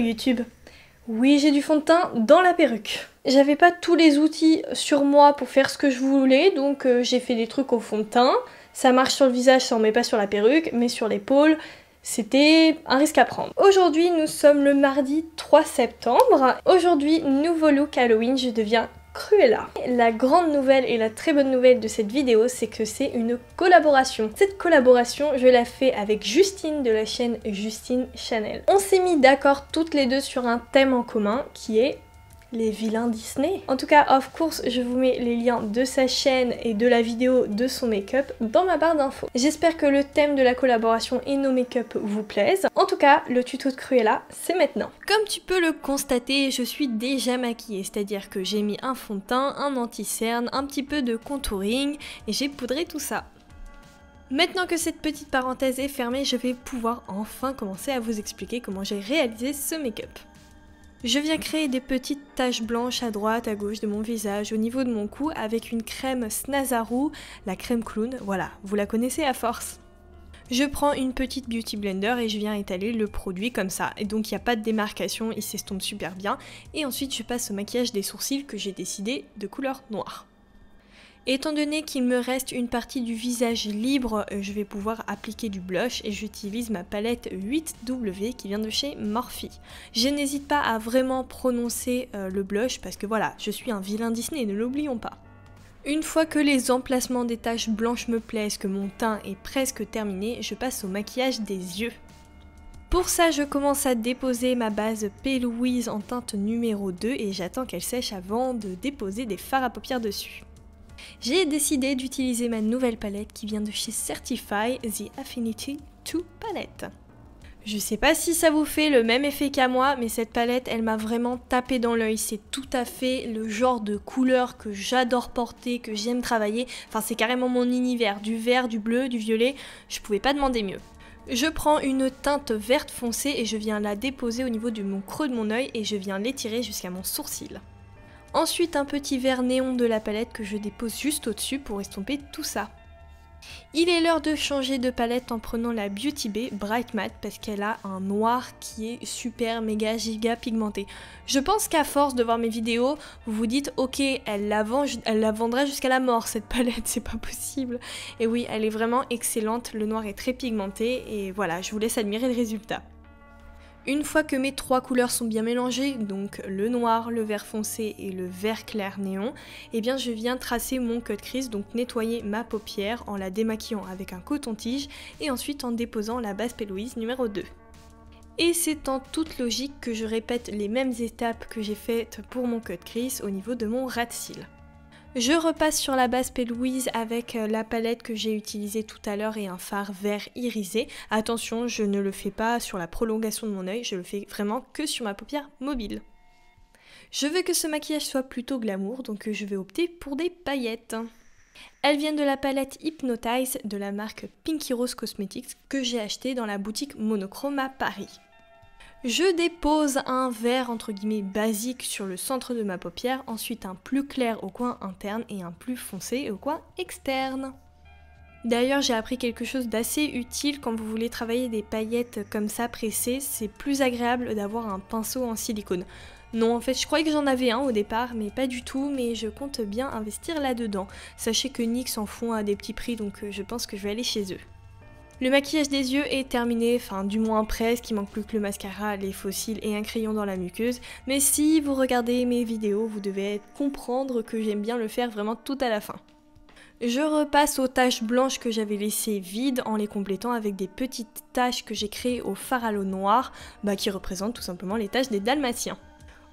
YouTube. Oui, j'ai du fond de teint dans la perruque. J'avais pas tous les outils sur moi pour faire ce que je voulais, donc j'ai fait des trucs au fond de teint. Ça marche sur le visage, ça en met pas sur la perruque, mais sur l'épaule, c'était un risque à prendre. Aujourd'hui, nous sommes le mardi 3 septembre. Aujourd'hui, nouveau look Halloween, je deviens Cruella. La grande nouvelle et la très bonne nouvelle de cette vidéo, c'est que c'est une collaboration. Cette collaboration, je la fais avec Justine de la chaîne Justine Channel. On s'est mis d'accord toutes les deux sur un thème en commun qui est les vilains Disney. En tout cas, of course, je vous mets les liens de sa chaîne et de la vidéo de son make-up dans ma barre d'infos. J'espère que le thème de la collaboration et nos make-up vous plaisent. En tout cas, le tuto de Cruella, c'est maintenant. Comme tu peux le constater, je suis déjà maquillée, c'est-à-dire que j'ai mis un fond de teint, un anti-cerne, un petit peu de contouring et j'ai poudré tout ça. Maintenant que cette petite parenthèse est fermée, je vais pouvoir enfin commencer à vous expliquer comment j'ai réalisé ce make-up. Je viens créer des petites taches blanches à droite, à gauche de mon visage, au niveau de mon cou, avec une crème Snazaru, la crème clown, voilà, vous la connaissez à force. Je prends une petite beauty blender et je viens étaler le produit comme ça, et donc il n'y a pas de démarcation, il s'estompe super bien, et ensuite je passe au maquillage des sourcils que j'ai décidé de couleur noire. Étant donné qu'il me reste une partie du visage libre, je vais pouvoir appliquer du blush et j'utilise ma palette 8W qui vient de chez Morphe. Je n'hésite pas à vraiment prononcer le blush parce que voilà, je suis un vilain Disney, ne l'oublions pas. Une fois que les emplacements des taches blanches me plaisent, que mon teint est presque terminé, je passe au maquillage des yeux. Pour ça, je commence à déposer ma base P. Louise en teinte numéro 2 et j'attends qu'elle sèche avant de déposer des fards à paupières dessus. J'ai décidé d'utiliser ma nouvelle palette qui vient de chez Certify, The Affinity 2 Palette. Je sais pas si ça vous fait le même effet qu'à moi, mais cette palette, elle m'a vraiment tapé dans l'œil. C'est tout à fait le genre de couleur que j'adore porter, que j'aime travailler. Enfin, c'est carrément mon univers, du vert, du bleu, du violet. Je pouvais pas demander mieux. Je prends une teinte verte foncée et je viens la déposer au niveau de mon creux de mon œil et je viens l'étirer jusqu'à mon sourcil. Ensuite, un petit vert néon de la palette que je dépose juste au-dessus pour estomper tout ça. Il est l'heure de changer de palette en prenant la Beauty Bay Bright Matte parce qu'elle a un noir qui est super méga giga pigmenté. Je pense qu'à force de voir mes vidéos, vous vous dites ok, elle la vendra jusqu'à la mort cette palette, c'est pas possible. Et oui, elle est vraiment excellente, le noir est très pigmenté et voilà, je vous laisse admirer le résultat. Une fois que mes trois couleurs sont bien mélangées, donc le noir, le vert foncé et le vert clair néon, eh bien je viens tracer mon cut crease, donc nettoyer ma paupière en la démaquillant avec un coton-tige et ensuite en déposant la base P. Louise numéro 2. Et c'est en toute logique que je répète les mêmes étapes que j'ai faites pour mon cut crease au niveau de mon ras de cils. Je repasse sur la base P. Louise avec la palette que j'ai utilisée tout à l'heure et un fard vert irisé. Attention, je ne le fais pas sur la prolongation de mon œil, je le fais vraiment que sur ma paupière mobile. Je veux que ce maquillage soit plutôt glamour, donc je vais opter pour des paillettes. Elles viennent de la palette Hypnotize de la marque Pinky Rose Cosmetics que j'ai acheté dans la boutique Monochrome à Paris. Je dépose un vert entre guillemets basique sur le centre de ma paupière, ensuite un plus clair au coin interne et un plus foncé au coin externe. D'ailleurs, j'ai appris quelque chose d'assez utile quand vous voulez travailler des paillettes comme ça pressées, c'est plus agréable d'avoir un pinceau en silicone. Non, en fait, je croyais que j'en avais un au départ, mais pas du tout, mais je compte bien investir là-dedans. Sachez que NYX en font à des petits prix, donc je pense que je vais aller chez eux. Le maquillage des yeux est terminé, enfin du moins presque, il manque plus que le mascara, les faux cils et un crayon dans la muqueuse. Mais si vous regardez mes vidéos, vous devez comprendre que j'aime bien le faire vraiment tout à la fin. Je repasse aux taches blanches que j'avais laissées vides en les complétant avec des petites taches que j'ai créées au fard à l'eau noire, qui représentent tout simplement les taches des dalmatiens.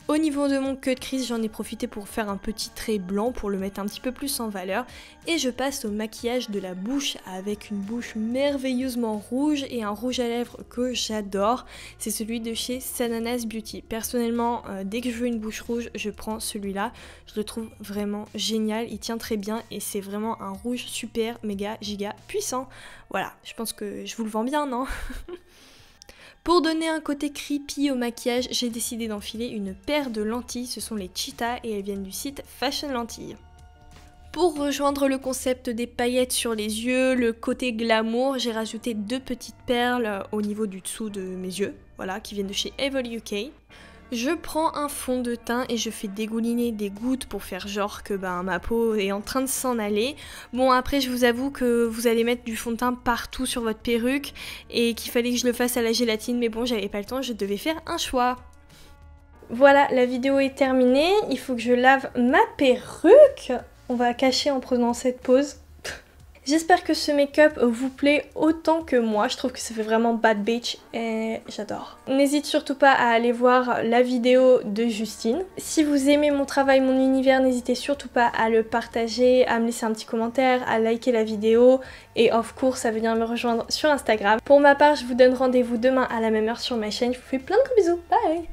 Au niveau de mon cut crease, j'en ai profité pour faire un petit trait blanc pour le mettre un petit peu plus en valeur. Et je passe au maquillage de la bouche avec une bouche merveilleusement rouge et un rouge à lèvres que j'adore. C'est celui de chez Sananas Beauty. Personnellement, dès que je veux une bouche rouge, je prends celui-là. Je le trouve vraiment génial, il tient très bien et c'est vraiment un rouge super méga giga puissant. Voilà, je pense que je vous le vends bien, non? Pour donner un côté creepy au maquillage, j'ai décidé d'enfiler une paire de lentilles, ce sont les Cheetah et elles viennent du site Fashion Lentilles. Pour rejoindre le concept des paillettes sur les yeux, le côté glamour, j'ai rajouté 2 petites perles au niveau du dessous de mes yeux, voilà, qui viennent de chez Evely UK. Je prends un fond de teint et je fais dégouliner des gouttes pour faire genre que ma peau est en train de s'en aller. Bon, après je vous avoue que vous allez mettre du fond de teint partout sur votre perruque et qu'il fallait que je le fasse à la gélatine, mais bon, j'avais pas le temps, je devais faire un choix. Voilà, la vidéo est terminée, il faut que je lave ma perruque. On va cacher en prenant cette pose. J'espère que ce make-up vous plaît autant que moi. Je trouve que ça fait vraiment bad bitch et j'adore. N'hésite surtout pas à aller voir la vidéo de Justine. Si vous aimez mon travail, mon univers, n'hésitez surtout pas à le partager, à me laisser un petit commentaire, à liker la vidéo et of course à venir me rejoindre sur Instagram. Pour ma part, je vous donne rendez-vous demain à la même heure sur ma chaîne. Je vous fais plein de gros bisous. Bye!